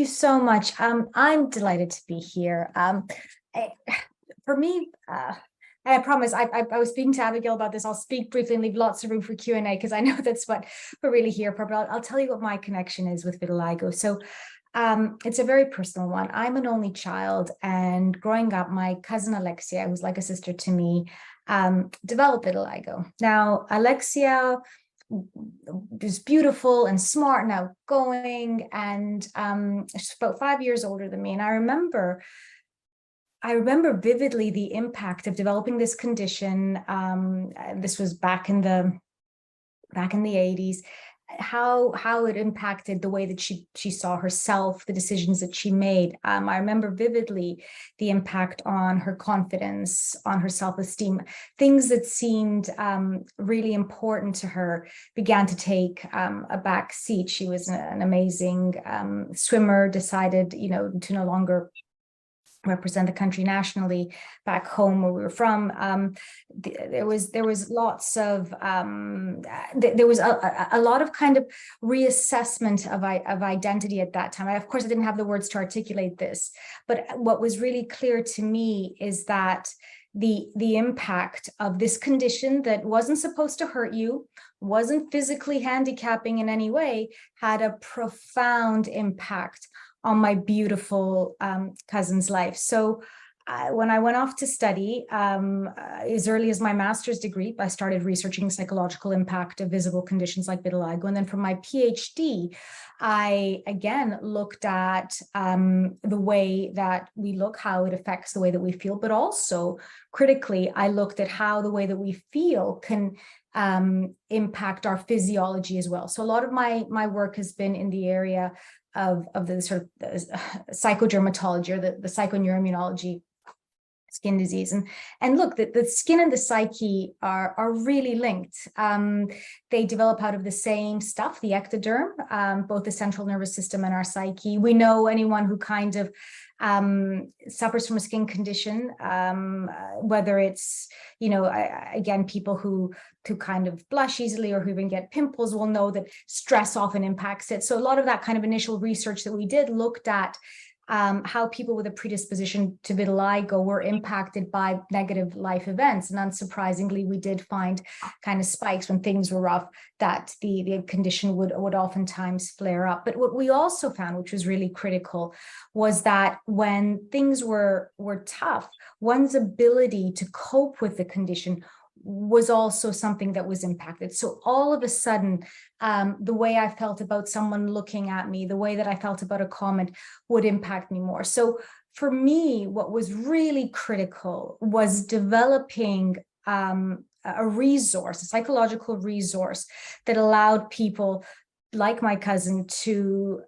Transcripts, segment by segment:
you so much. I'm delighted to be here. I- for me, and I promise, I was speaking to Abigail about this. I'll speak briefly and leave lots of room for Q&A because I know that's what we're really here for. But I'll tell you what my connection is with vitiligo. So it's a very personal one. I'm an only child, and growing up, my cousin Alexia, who's like a sister to me, developed vitiligo. Now, Alexia is beautiful and smart and outgoing, and she's about 5 years older than me. And I remember vividly the impact of developing this condition. This was back in the 80s, how it impacted the way that she saw herself, the decisions that she made. I remember vividly the impact on her confidence, on her self-esteem. Things that seemed really important to her began to take a back seat. She was an amazing swimmer, decided, to no longer represent the country nationally back home where we were from. There was lots of there was a lot of kind of reassessment of identity at that time. Of course, I didn't have the words to articulate this, but what was really clear to me is that the impact of this condition that wasn't supposed to hurt you, wasn't physically handicapping in any way, had a profound impact on my beautiful cousin's life. So when I went off to study, as early as my master's degree, I started researching psychological impact of visible conditions like vitiligo. And then for my PhD, I again looked at the way that we look, how it affects the way that we feel, but also critically, I looked at how the way that we feel can impact our physiology as well. So a lot of my work has been in the area of the sort of psychodermatology, or the psychoneuroimmunology, skin disease. And look, the skin and the psyche are really linked. They develop out of the same stuff, the ectoderm, both the central nervous system and our psyche. We know anyone who kind of suffers from a skin condition, whether it's, again, people who kind of blush easily or who even get pimples, will know that stress often impacts it. So a lot of that kind of initial research that we did looked at how people with a predisposition to vitiligo were impacted by negative life events. And unsurprisingly, we did find kind of spikes when things were rough, that the condition would oftentimes flare up. But what we also found, which was really critical, was that when things were tough, one's ability to cope with the condition was also something that was impacted. So all of a sudden, the way I felt about someone looking at me, the way that I felt about a comment would impact me more. So for me, what was really critical was developing a resource, a psychological resource that allowed people like my cousin to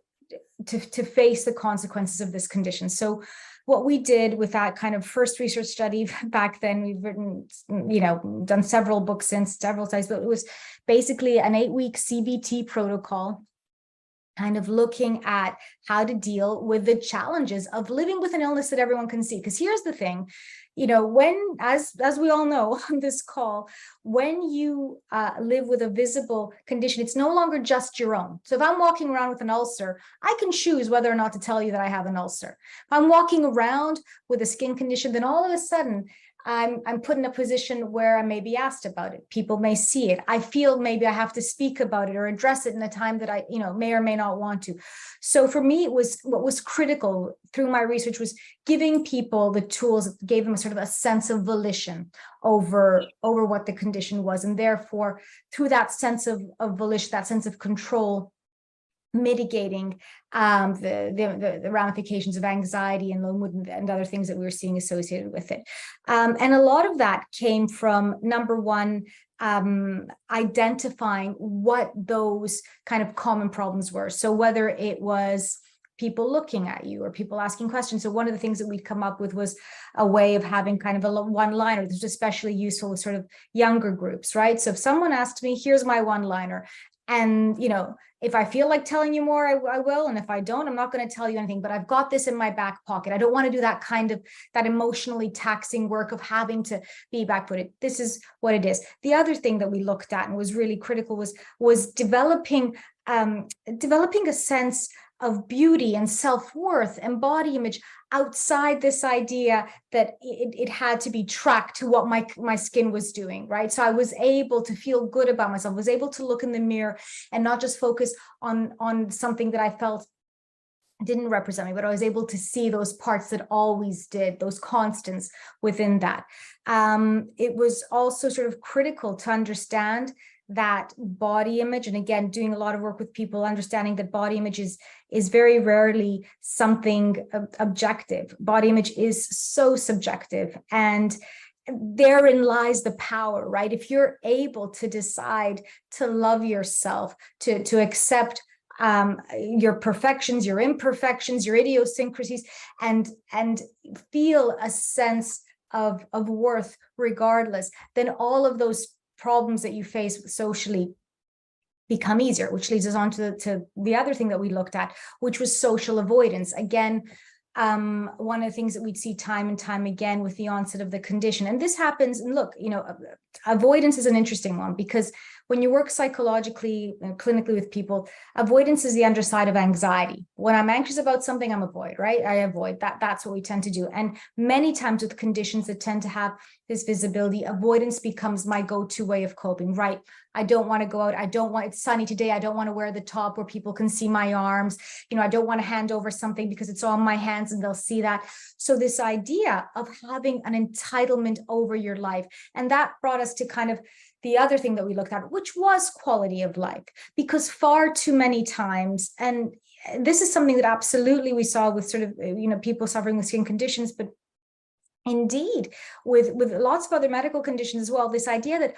face the consequences of this condition. So what we did with that kind of first research study back then, we've written, done several books since, several studies, but it was basically an 8-week CBT protocol, kind of looking at how to deal with the challenges of living with an illness that everyone can see. Because here's the thing, when, as we all know on this call, when you live with a visible condition, it's no longer just your own. So if I'm walking around with an ulcer, I can choose whether or not to tell you that I have an ulcer. If I'm walking around with a skin condition, then all of a sudden, I'm put in a position where I may be asked about it. People may see it. I feel maybe I have to speak about it or address it in a time that I, may or may not want to. So for me, what was critical through my research was giving people the tools that gave them a sort of a sense of volition over what the condition was. And therefore, through that sense of volition, that sense of control, mitigating the ramifications of anxiety and low mood and other things that we were seeing associated with it. And a lot of that came from, number one, identifying what those kind of common problems were. So whether it was people looking at you or people asking questions. So one of the things that we'd come up with was a way of having kind of a one-liner that's especially useful with sort of younger groups, right? So if someone asked me, here's my one-liner, and, if I feel like telling you more, I will. And if I don't, I'm not going to tell you anything, but I've got this in my back pocket. I don't want to do that that emotionally taxing work of having to be backfooted. This is what it is. The other thing that we looked at and was really critical was developing a sense of beauty and self-worth and body image outside this idea that it had to be tracked to what my skin was doing, right? So I was able to feel good about myself, was able to look in the mirror and not just focus on something that I felt didn't represent me, but I was able to see those parts that always did, those constants within that. It was also sort of critical to understand that body image, and again, doing a lot of work with people, understanding that body image is very rarely something objective. Body image is so subjective, and therein lies the power, right? If you're able to decide to love yourself, to accept your perfections, your imperfections, your idiosyncrasies, and feel a sense of worth regardless, then all of those problems that you face socially become easier, which leads us on to the other thing that we looked at, which was social avoidance. Again, one of the things that we'd see time and time again with the onset of the condition. And this happens, and look, avoidance is an interesting one, because when you work psychologically and clinically with people, avoidance is the underside of anxiety. When I'm anxious about something, I'm avoid, right? I avoid that. That's what we tend to do. And many times with conditions that tend to have this visibility, avoidance becomes my go-to way of coping, right? I don't want to go out. It's sunny today. I don't want to wear the top where people can see my arms. I don't want to hand over something because it's on my hands and they'll see that. So this idea of having an entitlement over your life, and that brought us to kind of the other thing that we looked at, which was quality of life, because far too many times, and this is something that absolutely we saw with sort of, people suffering with skin conditions, but indeed with lots of other medical conditions as well, this idea that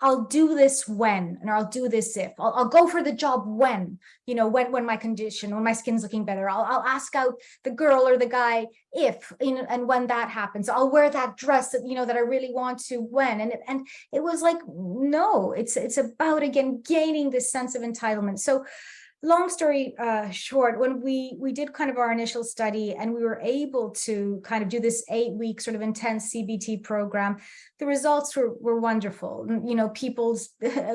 I'll do this when, and I'll do this if, I'll go for the job when, when my condition, when my skin's looking better, I'll ask out the girl or the guy if, and when that happens, I'll wear that dress that, that I really want to when, and it was like, no, it's about, again, gaining this sense of entitlement. So long story short, when we did kind of our initial study and we were able to kind of do this 8-week sort of intense CBT program, the results were wonderful. People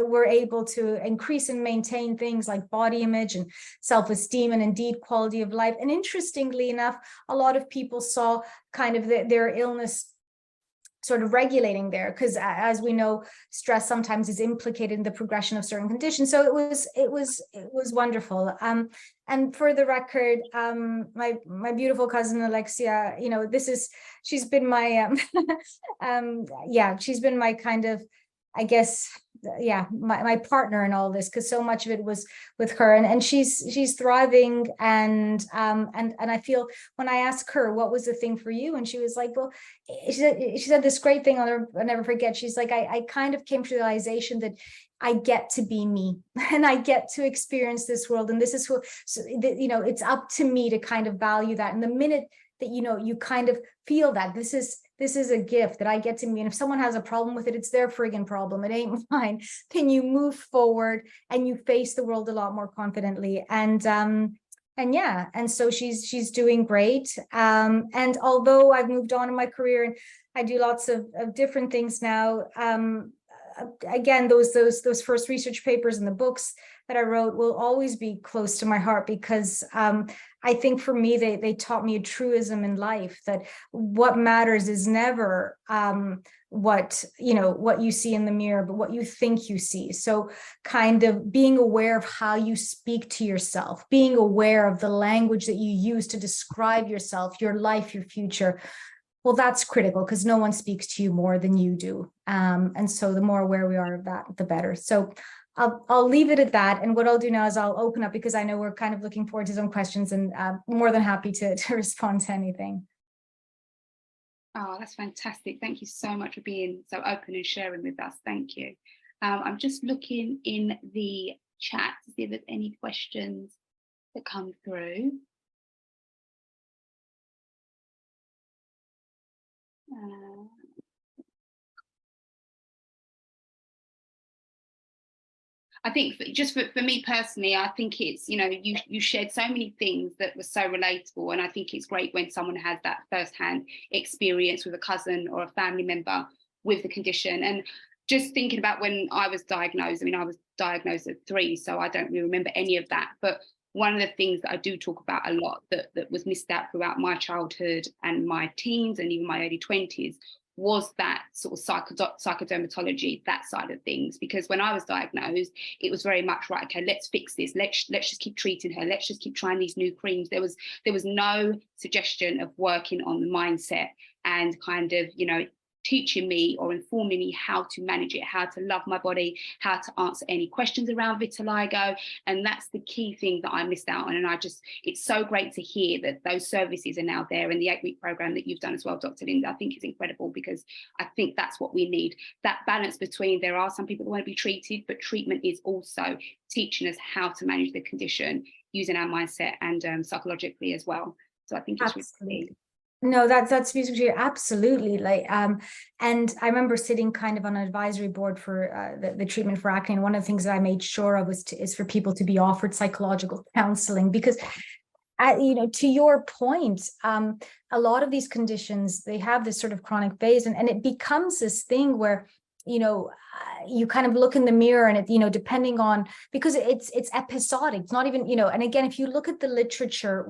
were able to increase and maintain things like body image and self-esteem and indeed quality of life. And interestingly enough, a lot of people saw kind of their illness sort of regulating there, because as we know, stress sometimes is implicated in the progression of certain conditions. So it was wonderful. And for the record, my beautiful cousin Alexia, she's been my she's been my kind of, I guess, my partner in all this, because so much of it was with her, and she's thriving, and I feel when I asked her what was the thing for you, and she was like, well, she said this great thing I'll never forget. She's like, I kind of came to the realization that I get to be me and I get to experience this world, and this is who, so, it's up to me to kind of value that. And the minute that you kind of feel that this is a gift that I get to me, and if someone has a problem with it, it's their friggin' problem, it ain't mine, then you move forward and you face the world a lot more confidently. And so she's doing great. And although I've moved on in my career and I do lots of different things now, again, those first research papers and the books that I wrote will always be close to my heart, because I think for me, they taught me a truism in life, that what matters is never what you see in the mirror, but what you think you see. So kind of being aware of how you speak to yourself, being aware of the language that you use to describe yourself, your life, your future. Well, that's critical, because no one speaks to you more than you do. And so the more aware we are of that, the better. So I'll leave it at that. And what I'll do now is I'll open up, because I know we're kind of looking forward to some questions, and more than happy to respond to anything. Oh, that's fantastic. Thank you so much for being so open and sharing with us. Thank you. I'm just looking in the chat to see if there's any questions that come through. I think just for me personally, I think it's, you shared so many things that were so relatable. And I think it's great when someone has that firsthand experience with a cousin or a family member with the condition. And just thinking about when I was diagnosed, I was diagnosed at 3, so I don't really remember any of that. But one of the things that I do talk about a lot that was missed out throughout my childhood and my teens and even my early 20s was that sort of psychodermatology, that side of things. Because when I was diagnosed, it was very much, right, okay, let's fix this. Let's just keep treating her. Let's just keep trying these new creams. There was no suggestion of working on the mindset and kind of, you know, teaching me or informing me how to manage it, how to love my body, how to answer any questions around vitiligo. And that's the key thing that I missed out on. And it's so great to hear that those services are now there, and the 8-week program that you've done as well, Dr. Linda, I think is incredible, because I think that's what we need, that balance between, there are some people that want to be treated, but treatment is also teaching us how to manage the condition using our mindset and psychologically as well. So I think it's really key. No, that's beautiful. Absolutely. Like, and I remember sitting kind of on an advisory board for the treatment for acne. And one of the things that I made sure of is for people to be offered psychological counseling, because, you know, to your point, a lot of these conditions, they have this sort of chronic phase, and it becomes this thing where, you know, you kind of look in the mirror and it, you know, depending on, because it's episodic, it's not even, you know, and again, if you look at the literature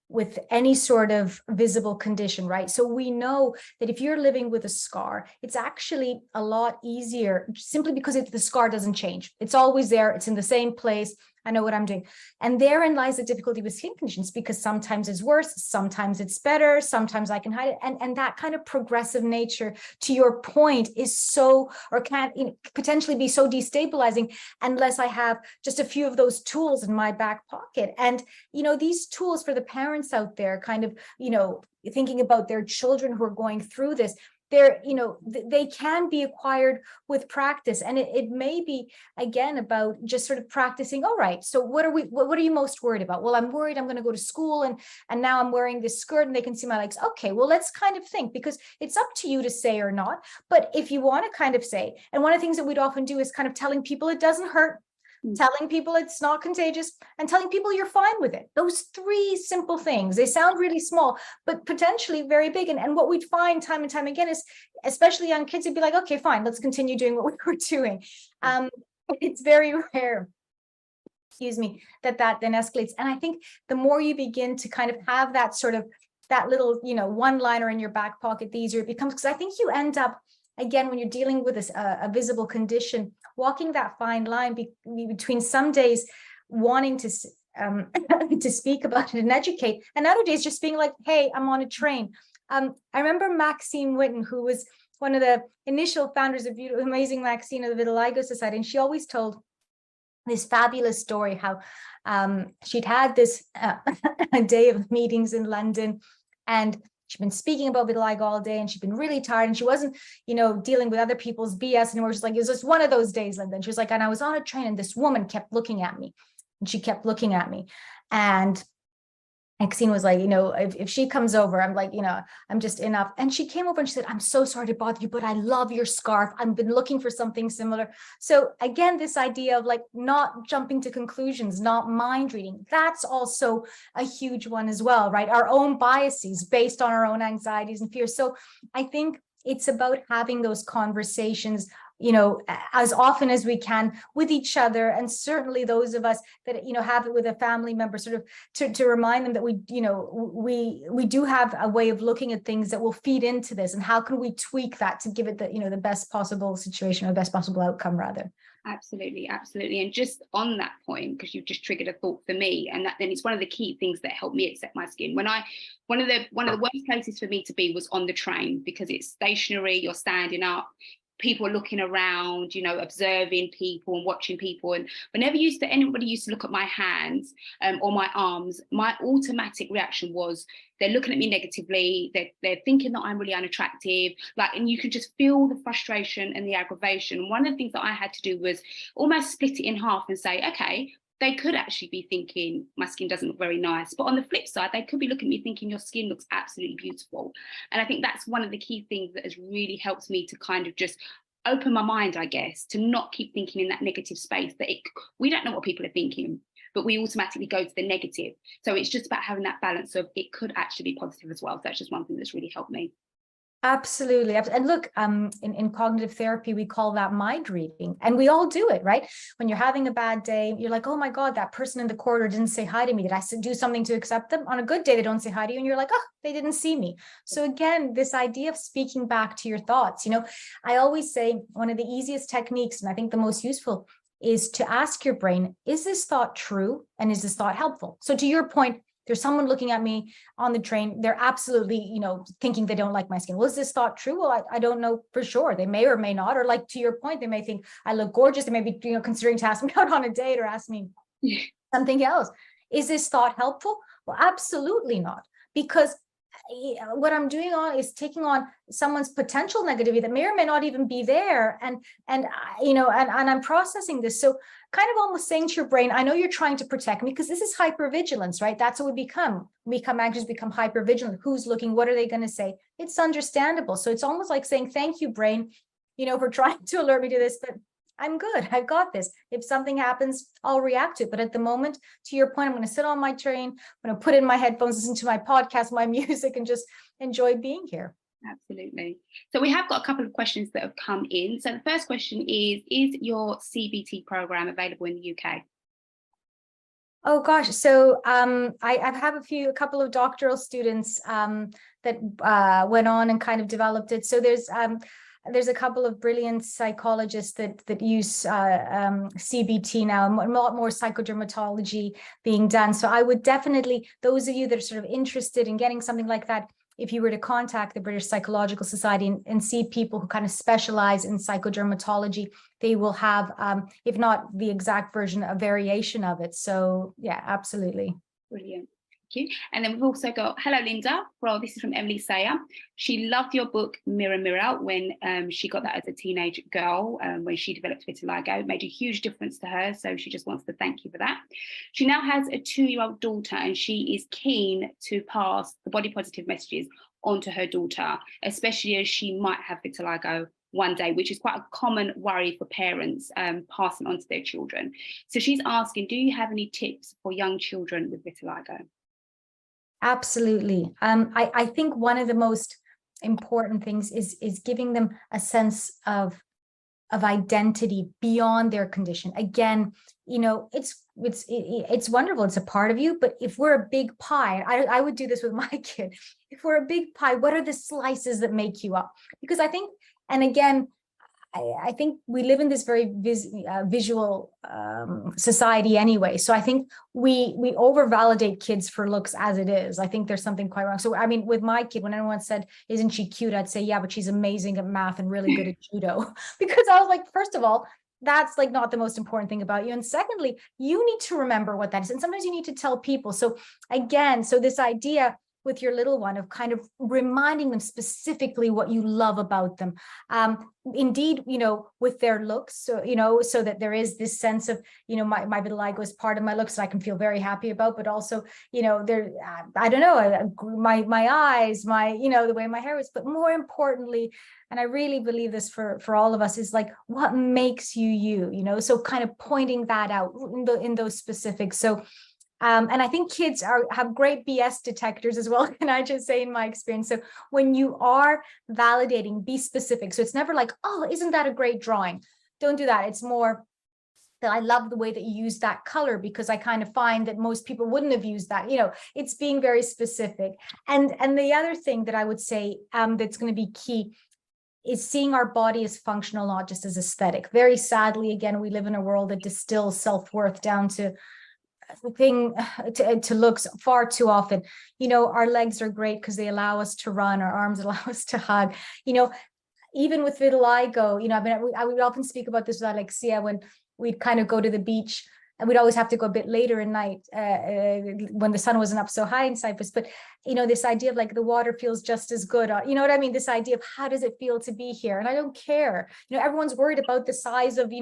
with any sort of visible condition, right? So we know that if you're living with a scar, it's actually a lot easier simply because the scar doesn't change. It's always there. It's in the same place. I know what I'm doing. And therein lies the difficulty with skin conditions, because sometimes it's worse, sometimes it's better, sometimes I can hide it. And that kind of progressive nature, to your point, is so, or can, you know, potentially be so destabilizing unless I have just a few of those tools in my back pocket. And, you know, these tools for the parents out there, kind of, you know, thinking about their children who are going through this, they're, you know, they can be acquired with practice. And it may be, again, about just sort of practicing. All right, so what are you most worried about? Well, I'm worried I'm going to go to school and now I'm wearing this skirt and they can see my legs. Okay, well, let's kind of think, because it's up to you to say or not. But if you want to kind of say, and one of the things that we'd often do is kind of telling people it doesn't hurt, telling people it's not contagious, and telling people you're fine with it. Those 3 simple things, they sound really small, but potentially very big. And what we'd find time and time again is, especially young kids, they'd be like, okay, fine, let's continue doing what we were doing. It's very rare, excuse me, that then escalates. And I think the more you begin to kind of have that sort of, that little, you know, one-liner in your back pocket, the easier it becomes. Because I think you end up, again, when you're dealing with a visible condition, walking that fine line between some days wanting to to speak about it and educate, and other days just being like, hey, I'm on a train. I remember Maxine Whitten, who was one of the initial founders of Amazing Maxine of the Vitiligo Society, and she always told this fabulous story how she'd had this a day of meetings in London, and she'd been speaking about vitiligo all day, and she'd been really tired, and she wasn't, you know, dealing with other people's BS anymore. She's like, it was just one of those days, Linda. And she was like, and I was on a train, and this woman kept looking at me, and she kept looking at me. And Maxine was like, you know, if she comes over, I'm like, you know, I'm just enough. And she came over and she said, I'm so sorry to bother you, but I love your scarf. I've been looking for something similar. So again, this idea of like not jumping to conclusions, not mind reading, that's also a huge one as well, right? Our own biases based on our own anxieties and fears. So I think it's about having those conversations, you know, as often as we can with each other, and certainly those of us that, you know, have it with a family member, sort of to remind them that we, you know, we do have a way of looking at things that will feed into this, and how can we tweak that to give it the, you know, the best possible situation, or the best possible outcome rather. Absolutely, absolutely. And just on that point, because you've just triggered a thought for me, and that then it's one of the key things that helped me accept my skin. One of the worst places for me to be was on the train, because it's stationary, you're standing up, people looking around, you know, observing people and watching people. And whenever anybody used to look at my hands or my arms, my automatic reaction was, they're looking at me negatively, they're thinking that I'm really unattractive, like, and you could just feel the frustration and the aggravation. One of the things that I had to do was almost split it in half and say, okay, they could actually be thinking my skin doesn't look very nice, but on the flip side, they could be looking at me thinking your skin looks absolutely beautiful. And I think that's one of the key things that has really helped me to kind of just open my mind, I guess, to not keep thinking in that negative space, that we don't know what people are thinking, but we automatically go to the negative. So it's just about having that balance of, it could actually be positive as well. So that's just one thing that's really helped me. Absolutely. And look, in cognitive therapy, we call that mind reading, and we all do it, right? When you're having a bad day, you're like, oh my God, that person in the corridor didn't say hi to me. Did I do something to accept them? On a good day, they don't say hi to you, and you're like, oh, they didn't see me. So again, this idea of speaking back to your thoughts, I always say one of the easiest techniques, and I think the most useful, is to ask your brain, is this thought true? And is this thought helpful? So to your point, there's someone looking at me on the train. They're absolutely, thinking they don't like my skin. Was this thought true? Well, I don't know for sure. They may or may not. Or like to your point, they may think I look gorgeous. They may be, considering to ask me out on a date or ask me something else. Is this thought helpful? Well, absolutely not. Because what I'm doing is taking on someone's potential negativity that may or may not even be there, and I'm processing this. So kind of almost saying to your brain, I know you're trying to protect me, because this is hypervigilance, right? That's what we become. We become anxious, become hypervigilant. Who's looking? What are they going to say? It's understandable. So it's almost like saying, thank you, brain, for trying to alert me to this, but I'm good. I've got this. If something happens, I'll react to it. But at the moment, to your point, I'm going to sit on my train. I'm going to put in my headphones, listen to my podcast, my music, and just enjoy being here. Absolutely. So we have got a couple of questions that have come in. So the first question is your CBT program available in the UK? Oh gosh, so I have a couple of doctoral students that went on and kind of developed it. So there's a couple of brilliant psychologists that use CBT now, and a lot more psychodermatology being done. So I would definitely, those of you that are sort of interested in getting something like that, if you were to contact the British Psychological Society and see people who kind of specialize in psychodermatology, they will have, if not the exact version, a variation of it. So yeah, absolutely. Brilliant. You. And then we've also got, hello Linda, well, this is from Emily Sayer. She loved your book Mirror Mirror when she got that as a teenage girl, when she developed vitiligo. It made a huge difference to her, so she just wants to thank you for that. She now has a 2-year-old daughter, and she is keen to pass the body positive messages onto her daughter, especially as she might have vitiligo one day, which is quite a common worry for parents, passing on to their children. So she's asking, do you have any tips for young children with vitiligo? Absolutely. I think one of the most important things is giving them a sense of identity beyond their condition. Again, it's wonderful. It's a part of you. But if we're a big pie, I would do this with my kid. If we're a big pie, what are the slices that make you up? Because I think, and again, I think we live in this very visual society anyway. So I think we over-validate kids for looks as it is. I think there's something quite wrong. So, I mean, with my kid, when anyone said, isn't she cute? I'd say, yeah, but she's amazing at math and really good at judo. Because I was like, first of all, that's like not the most important thing about you. And secondly, you need to remember what that is. And sometimes you need to tell people. So again, so this idea with your little one of kind of reminding them specifically what you love about them. Indeed, with their looks, so, so that there is this sense of, my vitiligo is part of my looks that I can feel very happy about, but also, there, I don't know, my eyes, the way my hair is, but more importantly, and I really believe this for all of us, is like, what makes you, so kind of pointing that out in those specifics. So, and I think kids have great BS detectors as well, can I just say, in my experience. So when you are validating, be specific. So it's never like, oh, isn't that a great drawing? Don't do that. It's more that I love the way that you use that color, because I kind of find that most people wouldn't have used that. It's being very specific. And the other thing that I would say that's going to be key is seeing our body as functional, not just as aesthetic. Very sadly, again, we live in a world that distills self-worth down to to looks far too often. Our legs are great because they allow us to run, our arms allow us to hug. Even with vitiligo, I would often speak about this with Alexia when we'd kind of go to the beach, and we'd always have to go a bit later at night when the sun wasn't up so high in Cyprus. But, this idea of like the water feels just as good. You know what I mean? This idea of how does it feel to be here? And I don't care. Everyone's worried about the size of,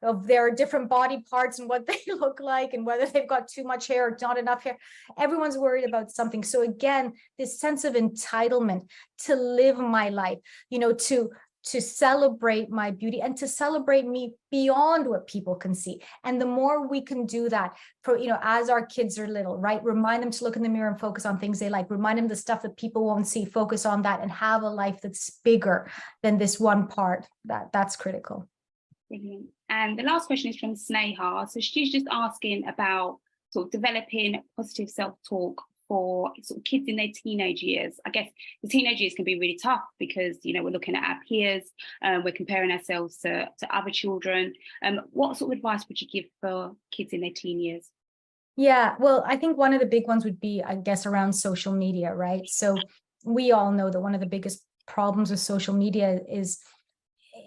of their different body parts and what they look like and whether they've got too much hair or not enough hair. Everyone's worried about something. So again, this sense of entitlement to live my life, to to celebrate my beauty and to celebrate me beyond what people can see. And the more we can do that for, as our kids are little, right? Remind them to look in the mirror and focus on things they like. Remind them the stuff that people won't see, focus on that, and have a life that's bigger than this one part. That's critical. Brilliant. And the last question is from Sneha. So she's just asking about sort of developing positive self-talk for sort of kids in their teenage years. I guess the teenage years can be really tough because, we're looking at our peers, we're comparing ourselves to other children. What sort of advice would you give for kids in their teen years? Yeah, well, I think one of the big ones would be, I guess, around social media, right? So we all know that one of the biggest problems with social media is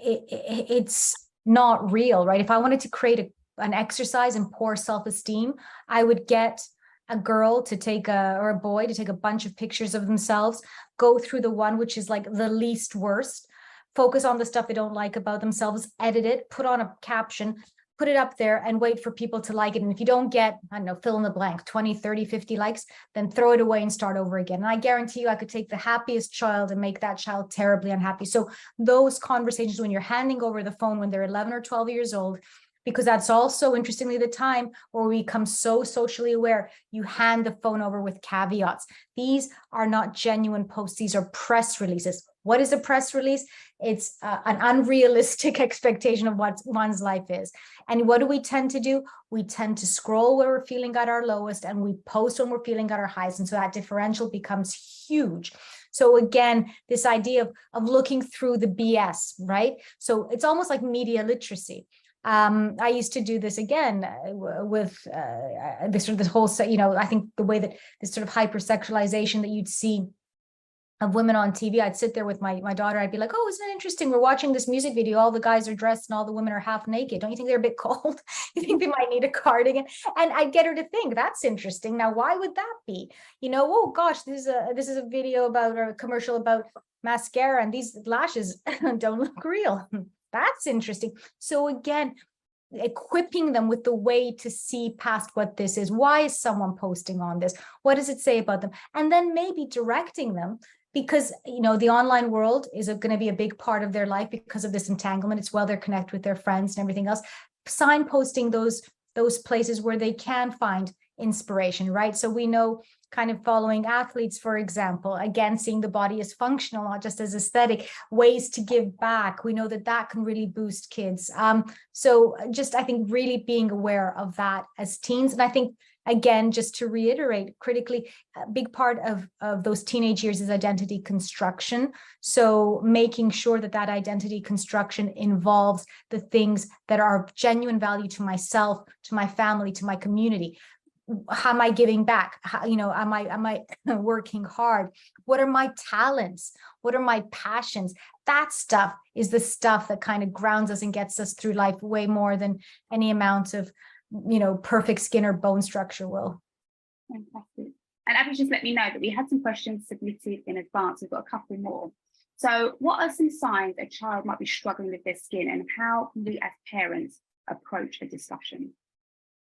it's not real, right? If I wanted to create an exercise in poor self-esteem, I would get a girl to take or a boy to take a bunch of pictures of themselves, go through the one which is like the least worst, focus on the stuff they don't like about themselves, edit it, put on a caption, put it up there, and wait for people to like it. And if you don't get, I don't know, fill in the blank, 20, 30, 50 likes, then throw it away and start over again. And I guarantee you, I could take the happiest child and make that child terribly unhappy. So those conversations when you're handing over the phone when they're 11 or 12 years old, because that's also, interestingly, the time where we become so socially aware, you hand the phone over with caveats. These are not genuine posts. These are press releases. What is a press release? It's an unrealistic expectation of what one's life is. And what do we tend to do? We tend to scroll where we're feeling at our lowest, and we post when we're feeling at our highest. And so that differential becomes huge. So again, this idea of looking through the BS, right? So it's almost like media literacy. I used to do this again with this whole, I think the way that this sort of hypersexualization that you'd see of women on TV, I'd sit there with my daughter. I'd be like, oh, isn't it interesting? We're watching this music video. All the guys are dressed and all the women are half naked. Don't you think they're a bit cold? You think they might need a cardigan? And I'd get her to think, that's interesting. Now, why would that be? Oh gosh, this is a video about, or a commercial about mascara, and these lashes don't look real. That's interesting. So again, equipping them with the way to see past what this is. Why is someone posting on this? What does it say about them? And then maybe directing them, because the online world is going to be a big part of their life because of this entanglement. It's they're connected with their friends and everything else. Signposting those places where they can find inspiration, right? So we know, kind of following athletes, for example, again, seeing the body as functional, not just as aesthetic, ways to give back. We know that can really boost kids. So just, I think, really being aware of that as teens. And I think, again, just to reiterate critically, a big part of those teenage years is identity construction. So making sure that identity construction involves the things that are of genuine value to myself, to my family, to my community. How am I giving back? Am I working hard? What are my talents? What are my passions? That stuff is the stuff that kind of grounds us and gets us through life way more than any amount of, perfect skin or bone structure will. Fantastic. And Abby just let me know that we had some questions submitted in advance. We've got a couple more. So what are some signs a child might be struggling with their skin, and how can we as parents approach a discussion?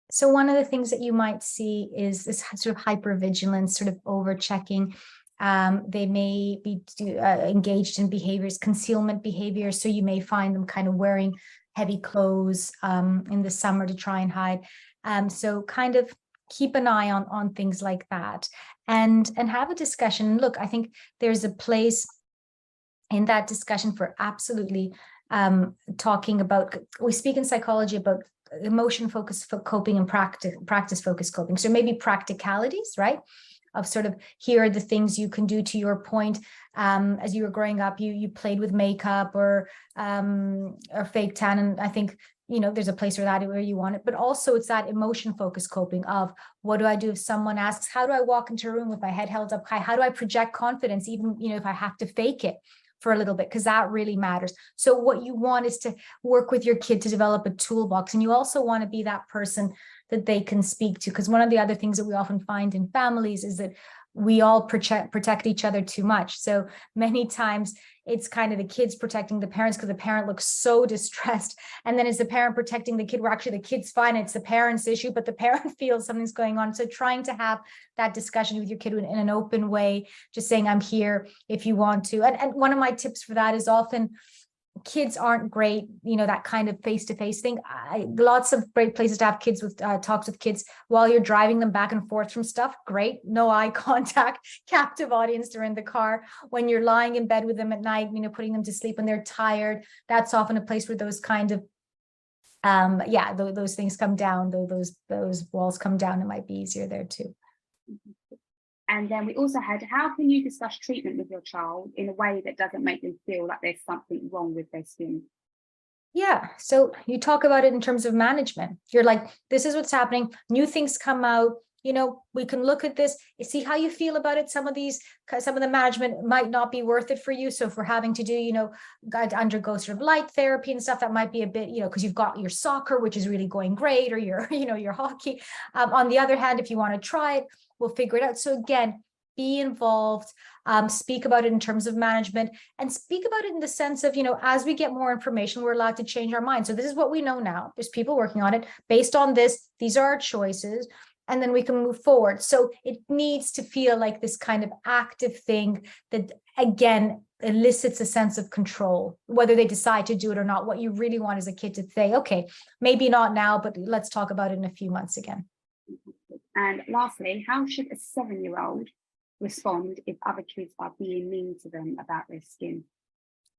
So one of the things that you might see is this sort of hypervigilance, sort of over-checking. They may be engaged in behaviors, concealment behaviors. So you may find them kind of wearing heavy clothes in the summer to try and hide. So kind of keep an eye on things like that, and have a discussion. Look, I think there's a place in that discussion for absolutely talking about, we speak in psychology about emotion focused coping and practice focused coping. So maybe practicalities, right? Of sort of, here are the things you can do. To your point, as you were growing up, you played with makeup or fake tan. And I think, there's a place where you want it, but also it's that emotion focused coping of, what do I do if someone asks, how do I walk into a room with my head held up high? How do I project confidence, even, if I have to fake it for a little bit, because that really matters. So what you want is to work with your kid to develop a toolbox, and you also want to be that person that they can speak to, because one of the other things that we often find in families is that we all protect each other too much. So many times it's kind of the kids protecting the parents because the parent looks so distressed. And then as the parent protecting the kid, where actually the kid's fine, it's the parent's issue, but the parent feels something's going on. So trying to have that discussion with your kid in an open way, just saying, I'm here if you want to. And one of my tips for that is often, kids aren't great, that kind of face-to-face thing. Lots of great places to have kids with talks with kids while you're driving them back and forth from stuff. Great. No eye contact, captive audience during the car. When you're lying in bed with them at night, putting them to sleep when they're tired, that's often a place where those kind of those things come down, those walls come down. It might be easier there too. And then we also had, how can you discuss treatment with your child in a way that doesn't make them feel like there's something wrong with their skin? Yeah, so you talk about it in terms of management. You're like, this is what's happening. New things come out. We can look at this, see how you feel about it. Some of the management might not be worth it for you. So if we're having to do, undergo sort of light therapy and stuff, that might be a bit, because you've got your soccer, which is really going great, or your, your hockey. On the other hand, if you want to try it, we'll figure it out. So again, be involved, speak about it in terms of management, and speak about it in the sense of, as we get more information, we're allowed to change our mind. So this is what we know now. There's people working on it. Based on this, these are our choices, and then we can move forward. So it needs to feel like this kind of active thing that, again, elicits a sense of control, whether they decide to do it or not. What you really want is a kid to say, okay, maybe not now, but let's talk about it in a few months again. And lastly, how should a 7-year-old respond if other kids are being mean to them about their skin?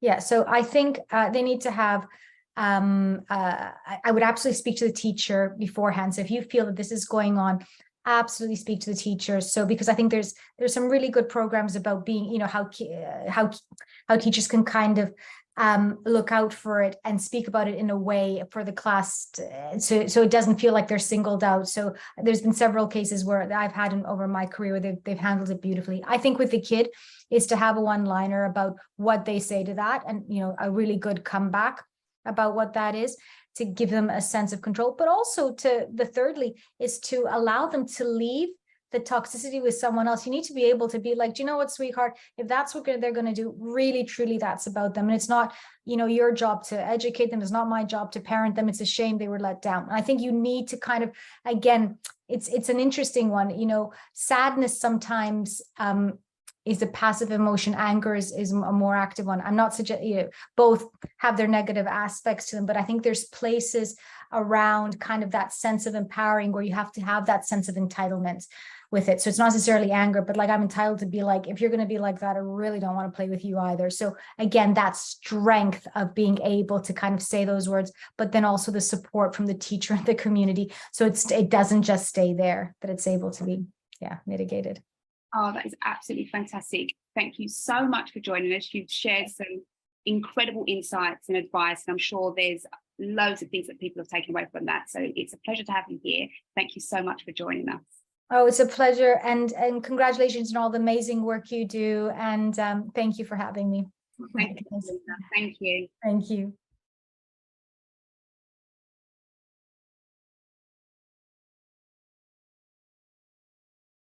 Yeah, so I think they need to have, I would absolutely speak to the teacher beforehand. So if you feel that this is going on, absolutely speak to the teacher. So because I think there's some really good programs about being, how teachers can kind of look out for it and speak about it in a way for the class so it doesn't feel like they're singled out. So there's been several cases where I've had over my career where they've handled it beautifully. I think with the kid is to have a one-liner about what they say to that, and a really good comeback about what that is, to give them a sense of control. But also thirdly is to allow them to leave the toxicity with someone else. You need to be able to be like, do you know what, sweetheart, if that's what they're going to do, really, truly, that's about them. And it's not, your job to educate them. It's not my job to parent them. It's a shame they were let down. And I think you need to kind of, again, it's an interesting one. Sadness sometimes is a passive emotion. Anger is a more active one. I'm not suggesting, both have their negative aspects to them, but I think there's places around kind of that sense of empowering where you have to have that sense of entitlement with it. So it's not necessarily anger, but like, I'm entitled to be like, if you're going to be like that, I really don't want to play with you either. So again, that strength of being able to kind of say those words, but then also the support from the teacher and the community. So it doesn't just stay there, that it's able to be, mitigated. Oh, that is absolutely fantastic. Thank you so much for joining us. You've shared some incredible insights and advice, and I'm sure there's loads of things that people have taken away from that. So it's a pleasure to have you here. Thank you so much for joining us. Oh, it's a pleasure, and congratulations on all the amazing work you do, and thank you for having me. Thank you. Thank you. Thank you.